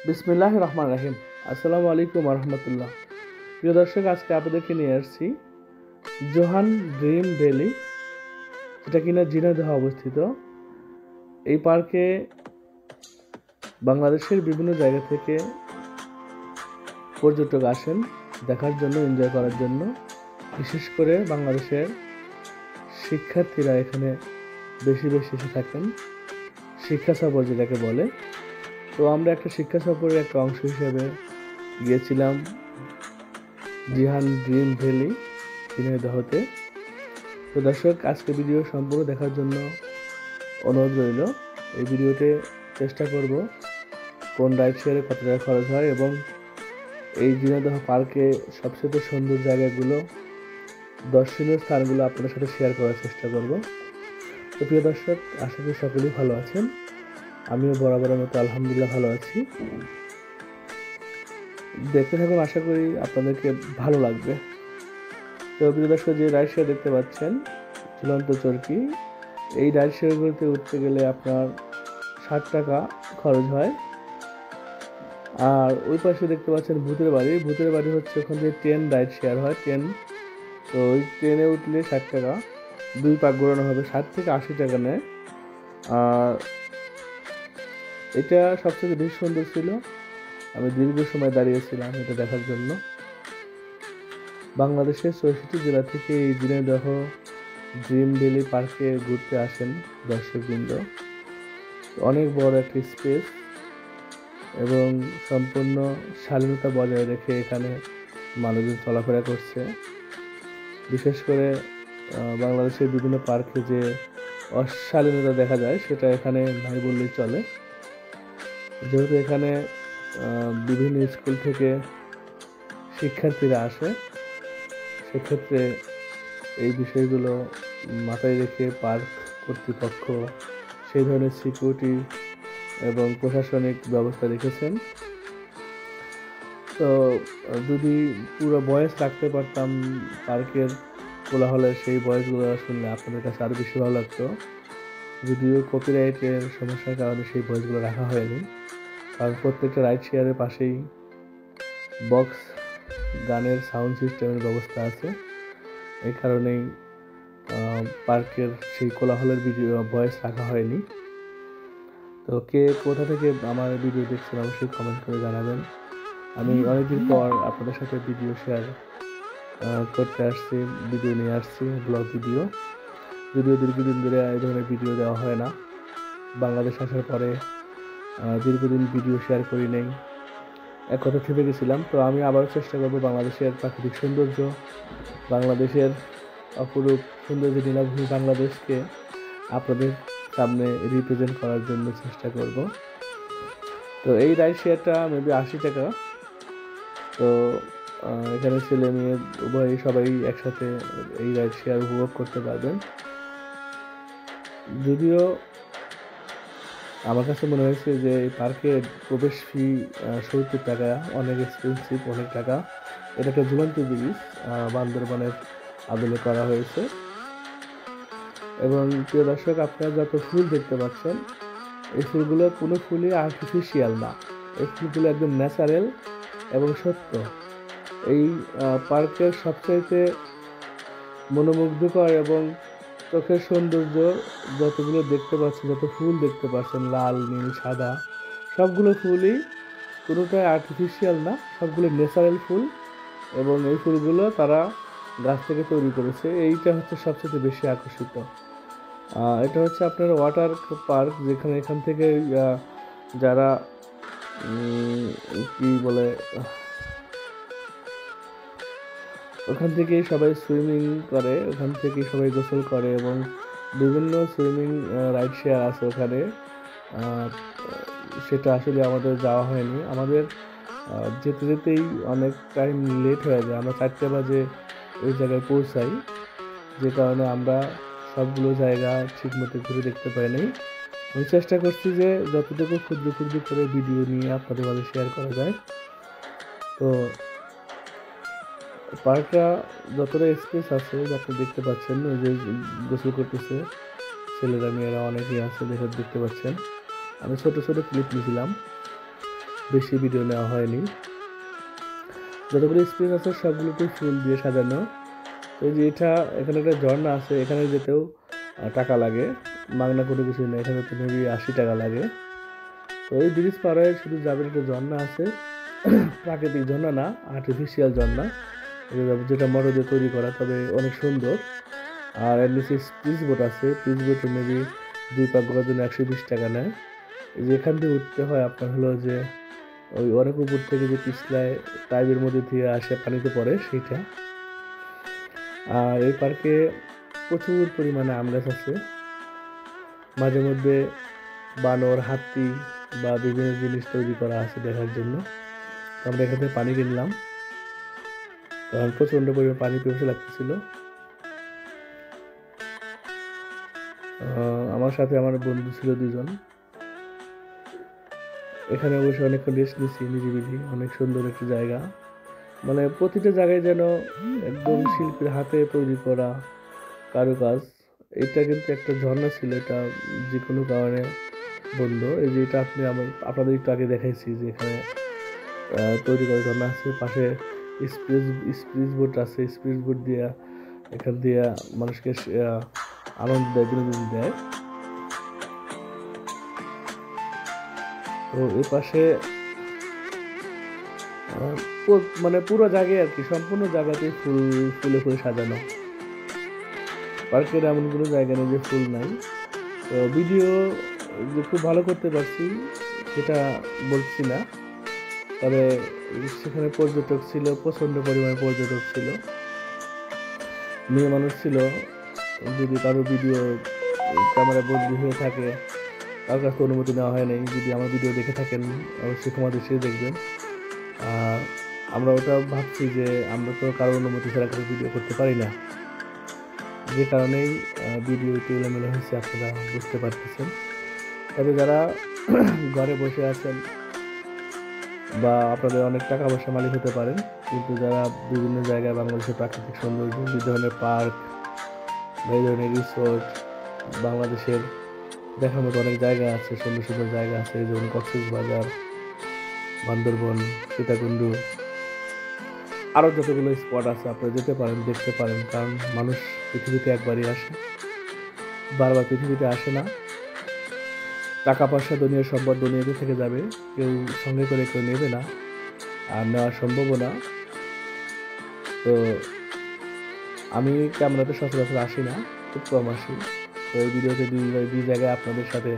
বিসমিল্লাহির রহমানির রহিম। আসসালামু আলাইকুম রহমতুল্লাহ। প্রিয় দর্শক, আজকে আপনাদেরকে নিয়ে আসছি জোহান ড্রিম ভ্যালি, যেটা কিনা ঝিনাইদহে অবস্থিত। এই পার্কে বাংলাদেশের বিভিন্ন জায়গা থেকে পর্যটক আসেন দেখার জন্য, এনজয় করার জন্য। বিশেষ করে বাংলাদেশের শিক্ষার্থীরা এখানে বেশি এসে থাকেন, শিক্ষা সফর যেটাকে বলে। তো আমরা একটা শিক্ষা সফরের একটা অংশ হিসেবে গিয়েছিলাম জিহান ড্রিম ভ্যালি ঝিনাইদহতে। তো দর্শক, আজকে ভিডিও সম্পূর্ণ দেখার জন্য অনুরোধ রইল। এই ভিডিওতে চেষ্টা করব কোন রাইড শেয়ারে কত টাকা খরচ হয় এবং এই ঝিনাইদহ পার্কে সবচেয়ে সুন্দর জায়গাগুলো, দর্শনীয় স্থানগুলো আপনাদের সাথে শেয়ার করার চেষ্টা করব। তো প্রিয় দর্শক, আশা করি সকলেই ভালো আছেন। আমিও বরাবরের মতো আলহামদুলিল্লাহ ভালো আছি। দেখতে থাকুন, আশা করি আপনাদেরকে ভালো লাগবে। তো প্রিয় দর্শক, যে রাইড শেয়ার দেখতে পাচ্ছেন ঝুলন্ত চরকি, এই রাইড শেয়ারগুলোতে উঠতে গেলে আপনার 60 টাকা খরচ হয়। আর ওই পাশে দেখতে পাচ্ছেন ভূতের বাড়ি হচ্ছে ওখান থেকে ট্রেন রাইড শেয়ার হয়, ট্রেন। তো ওই ট্রেনে উঠলে 60 টাকা, 2 পাক ঘোরানো হবে, 60 থেকে 80 টাকা নেয়। আর এটা সবথেকে বেশি সুন্দর ছিল। আমি দীর্ঘ সময় দাঁড়িয়েছিলাম এটা দেখার জন্য। বাংলাদেশের 64 জেলা থেকে এই ঝিনাইদহ ড্রিম ভ্যালি পার্কে ঘুরতে আসেন দর্শকবৃন্দ। অনেক বড় একটা স্পেস এবং সম্পূর্ণ শালীনতা বজায় রেখে এখানে মানুষজন চলাফেরা করছে। বিশেষ করে বাংলাদেশের বিভিন্ন পার্কে যে অশালীনতা দেখা যায় সেটা এখানে নাই বললেই চলে। যেহেতু এখানে বিভিন্ন স্কুল থেকে শিক্ষার্থীরা আসে, সেক্ষেত্রে এই বিষয়গুলো মাথায় রেখে পার্ক কর্তৃপক্ষ সেই ধরনের সিকিউরিটি এবং প্রশাসনিক ব্যবস্থা রেখেছেন। তো যদি পুরো ভয়েস রাখতে পারতাম পার্কের কোলাহলে, সেই ভয়েসগুলো শুনলে আপনাদের কাছে আরও বেশি ভালো লাগতো। যদিও কপিরাইটের সমস্যার কারণে সেই ভয়েসগুলো রাখা হয়নি, কারণ প্রত্যেকটা রাইড শেয়ারের পাশেই বক্স গানের সাউন্ড সিস্টেমের ব্যবস্থা আছে। এই কারণেই পার্কের সেই কোলাহলের ভয়েস রাখা হয়নি। তো কে কোথা থেকে আমার ভিডিও দেখছেন অবশ্যই কমেন্ট করে জানাবেন। আমি অনেকদিন পর আপনাদের সাথে ভিডিও শেয়ার করতে আসছি, ভিডিও নিয়ে আসছি, ব্লগ ভিডিও। যদিও দীর্ঘদিন ধরে এই ধরনের ভিডিও দেওয়া হয় না। বাংলাদেশ আসার পরে দীর্ঘদিন ভিডিও শেয়ার করি নেই, এক কথা থেমে গেছিলাম। তো আমি আবারও চেষ্টা করব বাংলাদেশের প্রাকৃতিক সৌন্দর্য, বাংলাদেশের অপরূপ সৌন্দর্য নীলাভূমি বাংলাদেশকে আপনাদের সামনে রিপ্রেজেন্ট করার জন্য চেষ্টা করব। তো এই রাইড শেয়ারটা মেবি 80 টাকা। তো এখানে ছেলে মেয়ে উভয়ই সবাই একসাথে এই রাইড শেয়ার উপভোগ করতে পারবেন। যদিও আমার কাছে মনে হয়েছে যে এই পার্কের প্রবেশ ফি 70 টাকা, অনেক এক্সপেন্সিভ, অনেক টাকা। এটা একটা ঝুলন্ত ব্রিজ বান্দরবানের আদলে করা হয়েছে। এবং প্রিয় দর্শক, আপনারা যত ফুল দেখতে পাচ্ছেন, এই ফুলগুলো কোনো ফুলই আর্টিফিশিয়াল না। এই ফুলগুলো একদম ন্যাচারাল এবং সত্য। এই পার্কের সবচাইতে মনোমুগ্ধকর এবং চোখের সৌন্দর্য যতগুলো দেখতে পাচ্ছেন, যত ফুল দেখতে পাচ্ছেন, লাল, নীল, সাদা, সবগুলো ফুলই কোনোটাই আর্টিফিশিয়াল না, সবগুলো ন্যাচারাল ফুল। এবং এই ফুলগুলো তারা গাছ থেকে তৈরি করেছে। এইটা হচ্ছে সবচেয়ে বেশি আকর্ষিত। এটা হচ্ছে আপনার ওয়াটার পার্ক, যেখানে এখান থেকে যারা কি বলে, ওখান থেকেই সবাই সুইমিং করে, ওখান থেকেই সবাই গোসল করে এবং বিভিন্ন সুইমিং রাইড শেয়ার আছে ওখানে। সেটা আসলে আমাদের যাওয়া হয়নি। আমাদের যেতে যেতেই অনেক টাইম লেট হয়ে যায়। আমরা 4টে বাজে ওই জায়গায় পৌঁছাই, যে কারণে আমরা সবগুলো জায়গা ঠিকমতো ঘুরে দেখতে পাইনি। আমি চেষ্টা করছি যে যতটুকু ক্ষুদ্র করে ভিডিও নিয়ে আপনাদের মাঝে শেয়ার করা যায়। তো পার্কটা যতটা স্পেস আছে, আপনি দেখতে পাচ্ছেন ওই যে গোসল করতেছে ছেলেরা মেয়েরা অনেকেই আছে, দেখতে পাচ্ছেন। আমি ছোট ক্লিপ নিয়েছিলাম বেশি ভিডিও নেওয়া হয়নি। যতগুলো স্পেস আছে সবগুলোতেই ফুল দিয়ে সাজানো। তো এই যে এখানে একটা ঝর্ণা আছে, এখানে যেতেও টাকা লাগে, মাগনা কোনো কিছু নেই, এখানে তো মেবি 80 টাকা লাগে। তো ওই ব্রিজ পার হয়ে শুধু যাবেন, একটা ঝর্ণা আছে, প্রাকৃতিক ঝর্ণা না, আর্টিফিশিয়াল ঝর্ণা, যেটা মোটর দিয়ে তৈরি করা, তবে অনেক সুন্দর। আর এর নিচে স্পিচ বোট আছে, স্পিচ বোটে মেবি 2 পাক ঘোরার জন্য 120 টাকা নেয়। এই যে এখান দিয়ে উঠতে হয় আপনার হলো যে ওই অনেক উপর থেকে যে পিছলায় পাইপের মধ্যে দিয়ে আসে পানিতে পড়ে সেইটা। আর এই পার্কে প্রচুর পরিমাণে আম গাছ আছে, মাঝে মধ্যে বানর, হাতি বা বিভিন্ন জিনিস তৈরি করা আছে দেখার জন্য। আমরা এখান থেকে পানি কিনলাম, কারণ প্রচণ্ড পরিমাণে পানি পিপাসা লাগতেছিল। আমার সাথে আমার বন্ধু ছিল 2 জন। এখানে বসে অনেকক্ষণ রেস্ট নিচ্ছি নিরিবিলি, অনেক সুন্দর একটা জায়গা। মানে প্রতিটা জায়গায় যেন একদম শিল্পীর হাতে তৈরি করা কারুকাজ। এটা কিন্তু একটা ঝর্ণা ছিল, এটা যে কোনো কারণে বন্ধ। এই যে এটা আপনাদের একটু আগে দেখাইছি যে এখানে তৈরি করা ঝর্ণা আছে, পাশে স্পিচ বোট আছে, স্পিচ বোট দিয়ে এখান দিয়ে মানুষকে আনন্দ দেয়, বিনোদন দেয়। তো এর পাশে মানে পুরো জায়গায় আর কি, সম্পূর্ণ জায়গাতে ফুলে সাজানো। পার্কের এমন কোনো জায়গা নেই যে ফুল নাই। তো ভিডিও যে খুব ভালো করতে পারছি সেটা বলছি না, তবে সেখানে পর্যটক ছিল, প্রচণ্ড পরিমাণে পর্যটক ছিল, মেয়ে মানুষ ছিল। যদি কারো ভিডিও ক্যামেরা বন্দি হয়ে থাকে, কারোর কাছে অনুমতি নেওয়া হয় নাই, যদি আমার ভিডিও দেখে থাকেন অবশ্যই ক্ষমা দৃষ্টিতে দেখবেন। আমরা ওটা ভাবছি যে আমরা তো কারোর অনুমতি ছাড়া কারো ভিডিও করতে পারি না, যে কারণেই ভিডিও এলোমেলো হয়েছে, আপনারা বুঝতে পারতেছেন। তবে যারা ঘরে বসে আছেন বা আপনাদের অনেক টাকা পয়সা মালিক হতে পারেন, কিন্তু যারা বিভিন্ন জায়গায় বাংলাদেশের প্রাকৃতিক সৌন্দর্য, এই ধরনের পার্ক বা এই ধরনের রিসোর্ট, বাংলাদেশের দেখার মতো অনেক জায়গা আছে, সুন্দর সুন্দর জায়গা আছে, যেমন কক্সবাজার, বান্দরবন, সীতাকুণ্ড, আরও যতগুলো স্পট আছে, আপনারা যেতে পারেন, দেখতে পারেন। কারণ মানুষ পৃথিবীতে একবারই আসে, বারবার পৃথিবীতে আসে না। টাকা পয়সা, দুনিয়ার সম্পদ দুনিয়াতে থেকে যাবে, কেউ সঙ্গে করে কেউ নেবে না, আর নেওয়া সম্ভবও না। তো আমি ক্যামেরাতে সচরাচর আসি না, খুব কম আসি। তো এই ভিডিওতে দুই জায়গায় আপনাদের সাথে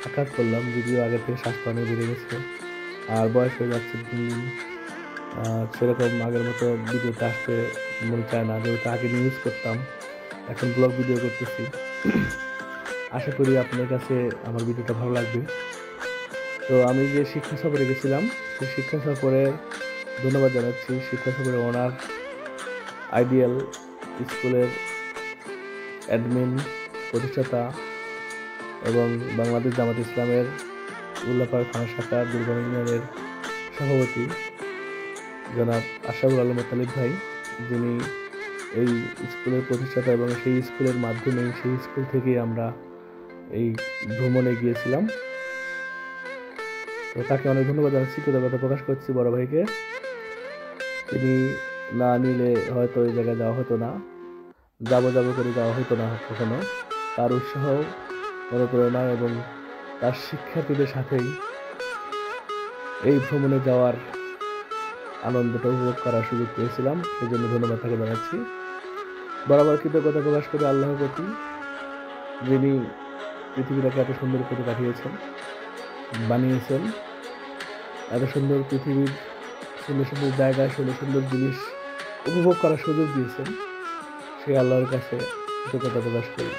সাক্ষাৎ করলাম। যদিও আগের থেকে স্বাস্থ্য অনেক বেড়ে গেছে আর বয়স হয়ে যাচ্ছে দিন, সেরকম আগের মতো ভিডিওতে আসতে মন চায় না, যেহেতু আগে নিউজ করতাম, এখন ব্লগ ভিডিও করতেছি। আশা করি আপনাদের কাছে আমার ভিডিওটা ভালো লাগবে। তো আমি যে শিক্ষা সফরে গেছিলাম, সেই শিক্ষা সফরে ধন্যবাদ জানাচ্ছি শিক্ষা সফরের ওনার, আইডিয়াল স্কুলের অ্যাডমিন, প্রতিষ্ঠাতা এবং বাংলাদেশ জামাত ইসলামের উল্লাপাড়া থানা শাখার দুর্গম ইউনিয়নের সভাপতি জনাব আশরাফুল আলম মোত্তালিব ভাই, যিনি এই স্কুলের প্রতিষ্ঠাতা এবং সেই স্কুলের মাধ্যমে সেই স্কুল থেকেই আমরা এই ভ্রমণে গিয়েছিলাম। তো তাকে অনেক ধন্যবাদ জানাচ্ছি, কৃতজ্ঞতা প্রকাশ করছি বড় ভাইকে। তিনি না নিলে হয়তো এই জায়গায় যাওয়া হতো না, যাবো করে যাওয়া হতো না কখনো। তার উৎসাহ, অনুপ্রেরণা এবং তার শিক্ষার্থীদের সাথেই এই ভ্রমণে যাওয়ার আনন্দটা উপভোগ করার সুযোগ পেয়েছিলাম, সেই জন্য ধন্যবাদ তাকে জানাচ্ছি। বরাবর কৃতজ্ঞতা প্রকাশ করে আল্লাহর প্রতি, যিনি পৃথিবীটাকে এত সুন্দর করে পাঠিয়েছেন, বানিয়েছেন, এত সুন্দর পৃথিবীর সুন্দর সুন্দর জায়গায় সুন্দর সুন্দর জিনিস উপভোগ করার সুযোগ দিয়েছেন, সেই আল্লাহর কাছে কৃতজ্ঞতা প্রকাশ করি।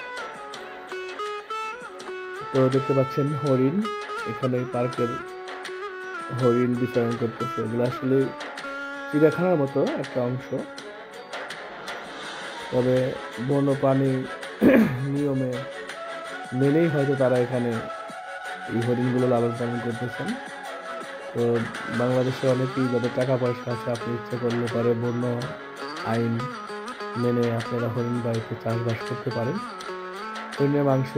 তো দেখতে পাচ্ছেন হরিণ, এখানে পার্কের হরিণ বিচরণ করতেছে। এগুলো আসলে চিড়িয়াখানার মতো একটা অংশ, তবে বন্যপ্রাণী নিয়মে মেনেই হয়তো তারা এখানে এই হরিণগুলো লালন পালন করতেছেন। তো বাংলাদেশে অনেকেই যাদের টাকা পয়সা আছে, আপনি ইচ্ছে করলে পারে বন্য আইন মেনে আপনারা হরিণ বাড়িতে চাষবাস করতে পারেন। হরিণের মাংস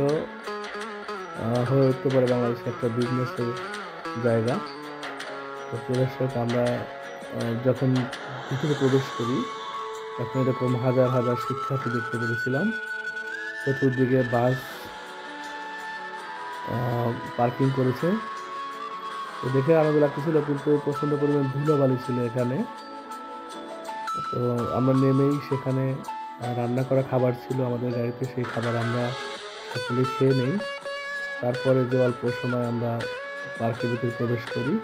হয়ে উঠতে পারে বাংলাদেশে একটা বিজনেসের জায়গা। তো প্রিয় দর্শক, আমরা যখন ভিতরে প্রবেশ করি তখন এরকম হাজার হাজার শিক্ষার্থী দেখতে পেরেছিলাম। চতুর্দিকে বাস পার্কিং করেছে। তো দেখে আনন্দ লাগতেছিল, কিন্তু প্রচণ্ড পরিমাণ ধুলোবালি ছিল এখানে। তো আমরা নেমেই সেখানে রান্না করা খাবার ছিল আমাদের গাড়িতে, সেই খাবার আমরা সকলেই খেয়ে নেই। তারপরে যে অল্প সময় আমরা পার্কের ভিতরে প্রবেশ করি।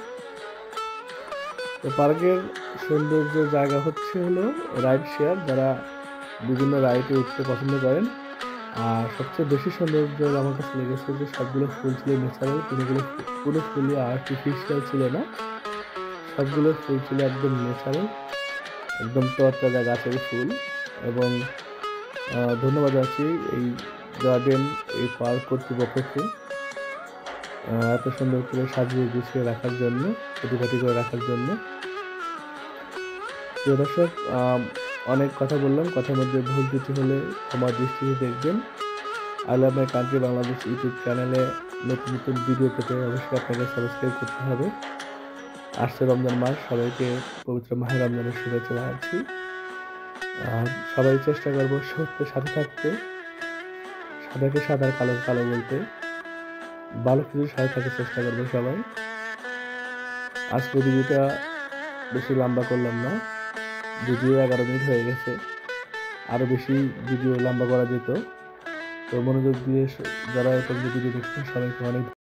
তো পার্কের সৌন্দর্য জায়গা হলো রাইড শেয়ার, যারা বিভিন্ন রাইডে উঠতে পছন্দ করেন। আর সবচেয়ে বেশি সৌন্দর্য আমার কাছে লেগেছে যে সবগুলো ফুল ছিল ন্যাচারাল, কোনো ফুলই আর্টিফিশিয়াল ছিল না। সবগুলো ফুল ছিল একদম ন্যাচারাল, একদম তরতাজা গাছের ফুল। এবং ধন্যবাদ জানাচ্ছি এই গার্ডেন, এই পার্ক কর্তৃপক্ষকে এত সুন্দর করে সাজিয়ে গুছিয়ে রাখার জন্য, পরিপাটি করে রাখার জন্য। প্রিয় দর্শক, অনেক কথা বললাম, কথার মধ্যে ভুল ত্রুটি হলে ক্ষমার দৃষ্টিতে দেখবেন। I love my country Bangladesh YouTube চ্যানেলে নতুন নতুন ভিডিও পেতে অবশ্যই আপনাকে সাবস্ক্রাইব করতে হবে। আসছে রমজান মাস, সবাইকে পবিত্র মাহে রমজানের শুভেচ্ছা জানাচ্ছি। সবাই চেষ্টা করবো সত্যের সাথে থাকতে, সাদাকে সাদার কালো কালো বলতে, ভালো কিছুর সাথে থাকতে চেষ্টা করবো সবাই। আজকে ভিডিওটা বেশি লম্বা করলাম না, যদিও 11 মিনিট হয়ে গেছে, আরও বেশি ভিডিও লম্বা করা যেত। তো মনোযোগ দিয়ে যারা এখন ভিডিও দেখছেন সবাইকে অনেক